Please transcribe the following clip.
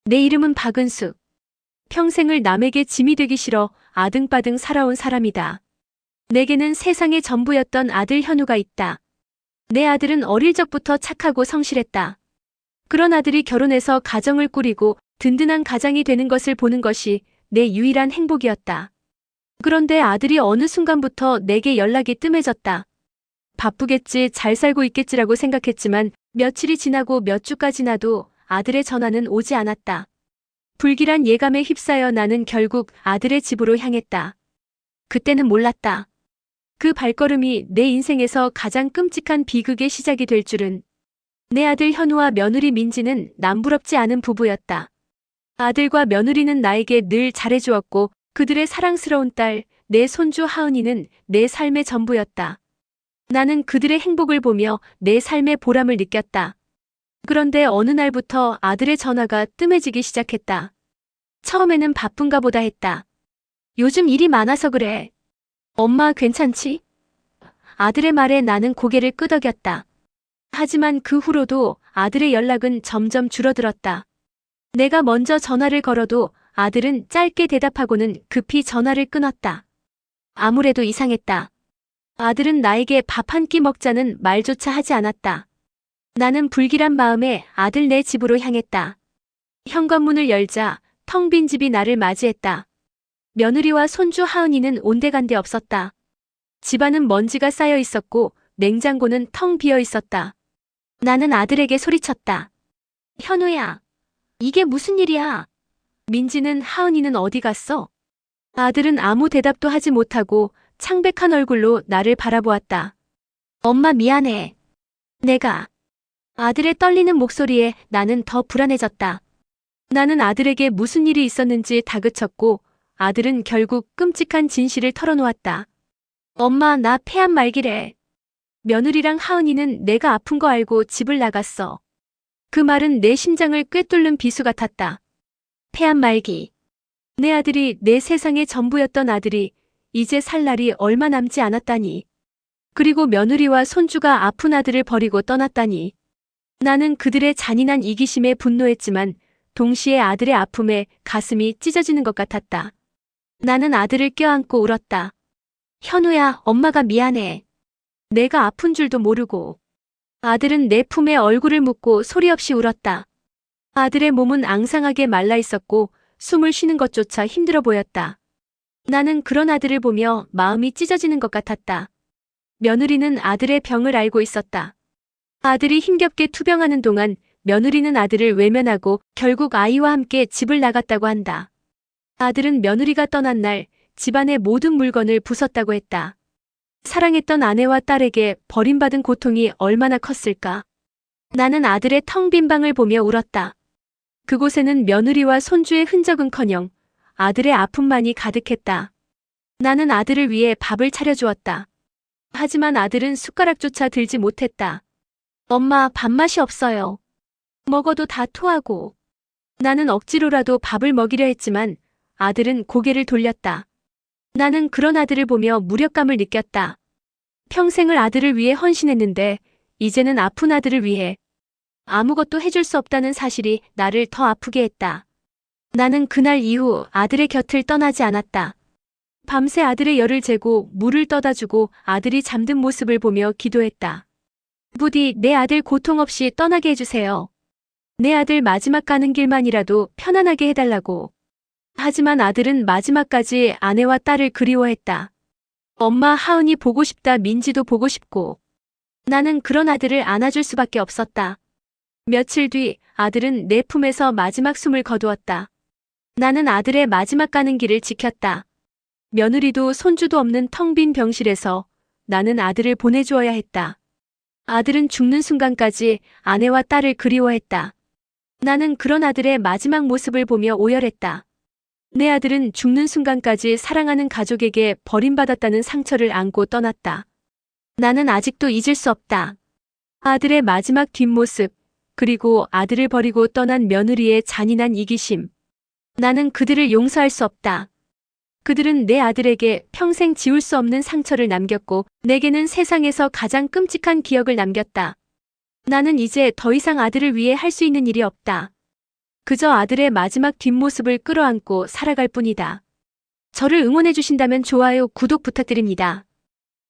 내 이름은 박은숙. 평생을 남에게 짐이 되기 싫어 아등바등 살아온 사람이다. 내게는 세상의 전부였던 아들 현우가 있다. 내 아들은 어릴 적부터 착하고 성실했다. 그런 아들이 결혼해서 가정을 꾸리고 든든한 가장이 되는 것을 보는 것이 내 유일한 행복이었다. 그런데 아들이 어느 순간부터 내게 연락이 뜸해졌다. 바쁘겠지, 잘 살고 있겠지라고 생각했지만 며칠이 지나고 몇 주가 지나도 아들의 전화는 오지 않았다. 불길한 예감에 휩싸여 나는 결국 아들의 집으로 향했다. 그때는 몰랐다. 그 발걸음이 내 인생에서 가장 끔찍한 비극의 시작이 될 줄은. 내 아들 현우와 며느리 민지는 남부럽지 않은 부부였다. 아들과 며느리는 나에게 늘 잘해주었고 그들의 사랑스러운 딸, 내 손주 하은이는 내 삶의 전부였다. 나는 그들의 행복을 보며 내 삶의 보람을 느꼈다. 그런데 어느 날부터 아들의 전화가 뜸해지기 시작했다. 처음에는 바쁜가 보다 했다. 요즘 일이 많아서 그래. 엄마 괜찮지? 아들의 말에 나는 고개를 끄덕였다. 하지만 그 후로도 아들의 연락은 점점 줄어들었다. 내가 먼저 전화를 걸어도 아들은 짧게 대답하고는 급히 전화를 끊었다. 아무래도 이상했다. 아들은 나에게 밥 한 끼 먹자는 말조차 하지 않았다. 나는 불길한 마음에 아들 내 집으로 향했다. 현관문을 열자 텅 빈 집이 나를 맞이했다. 며느리와 손주 하은이는 온데간데 없었다. 집안은 먼지가 쌓여 있었고 냉장고는 텅 비어 있었다. 나는 아들에게 소리쳤다. 현우야, 이게 무슨 일이야? 민지는 하은이는 어디 갔어? 아들은 아무 대답도 하지 못하고 창백한 얼굴로 나를 바라보았다. 엄마 미안해. 내가. 아들의 떨리는 목소리에 나는 더 불안해졌다. 나는 아들에게 무슨 일이 있었는지 다그쳤고 아들은 결국 끔찍한 진실을 털어놓았다. 엄마, 나 폐암 말기래. 며느리랑 하은이는 내가 아픈 거 알고 집을 나갔어. 그 말은 내 심장을 꿰뚫는 비수 같았다. 폐암 말기. 내 아들이 내 세상의 전부였던 아들이 이제 살 날이 얼마 남지 않았다니. 그리고 며느리와 손주가 아픈 아들을 버리고 떠났다니. 나는 그들의 잔인한 이기심에 분노했지만 동시에 아들의 아픔에 가슴이 찢어지는 것 같았다. 나는 아들을 껴안고 울었다. 현우야, 엄마가 미안해. 내가 아픈 줄도 모르고. 아들은 내 품에 얼굴을 묻고 소리 없이 울었다. 아들의 몸은 앙상하게 말라 있었고 숨을 쉬는 것조차 힘들어 보였다. 나는 그런 아들을 보며 마음이 찢어지는 것 같았다. 며느리는 아들의 병을 알고 있었다. 아들이 힘겹게 투병하는 동안 며느리는 아들을 외면하고 결국 아이와 함께 집을 나갔다고 한다. 아들은 며느리가 떠난 날 집안의 모든 물건을 부쉈다고 했다. 사랑했던 아내와 딸에게 버림받은 고통이 얼마나 컸을까. 나는 아들의 텅 빈 방을 보며 울었다. 그곳에는 며느리와 손주의 흔적은커녕 아들의 아픔만이 가득했다. 나는 아들을 위해 밥을 차려주었다. 하지만 아들은 숟가락조차 들지 못했다. 엄마, 밥맛이 없어요. 먹어도 다 토하고. 나는 억지로라도 밥을 먹이려 했지만 아들은 고개를 돌렸다. 나는 그런 아들을 보며 무력감을 느꼈다. 평생을 아들을 위해 헌신했는데 이제는 아픈 아들을 위해 아무것도 해줄 수 없다는 사실이 나를 더 아프게 했다. 나는 그날 이후 아들의 곁을 떠나지 않았다. 밤새 아들의 열을 재고 물을 떠다 주고 아들이 잠든 모습을 보며 기도했다. 부디 내 아들 고통 없이 떠나게 해주세요. 내 아들 마지막 가는 길만이라도 편안하게 해달라고. 하지만 아들은 마지막까지 아내와 딸을 그리워했다. 엄마 하은이 보고 싶다, 민지도 보고 싶고. 나는 그런 아들을 안아줄 수밖에 없었다. 며칠 뒤 아들은 내 품에서 마지막 숨을 거두었다. 나는 아들의 마지막 가는 길을 지켰다. 며느리도 손주도 없는 텅 빈 병실에서 나는 아들을 보내주어야 했다. 아들은 죽는 순간까지 아내와 딸을 그리워했다. 나는 그런 아들의 마지막 모습을 보며 오열했다. 내 아들은 죽는 순간까지 사랑하는 가족에게 버림받았다는 상처를 안고 떠났다. 나는 아직도 잊을 수 없다. 아들의 마지막 뒷모습, 그리고 아들을 버리고 떠난 며느리의 잔인한 이기심. 나는 그들을 용서할 수 없다. 그들은 내 아들에게 평생 지울 수 없는 상처를 남겼고 내게는 세상에서 가장 끔찍한 기억을 남겼다. 나는 이제 더 이상 아들을 위해 할 수 있는 일이 없다. 그저 아들의 마지막 뒷모습을 끌어안고 살아갈 뿐이다. 저를 응원해 주신다면 좋아요, 구독 부탁드립니다.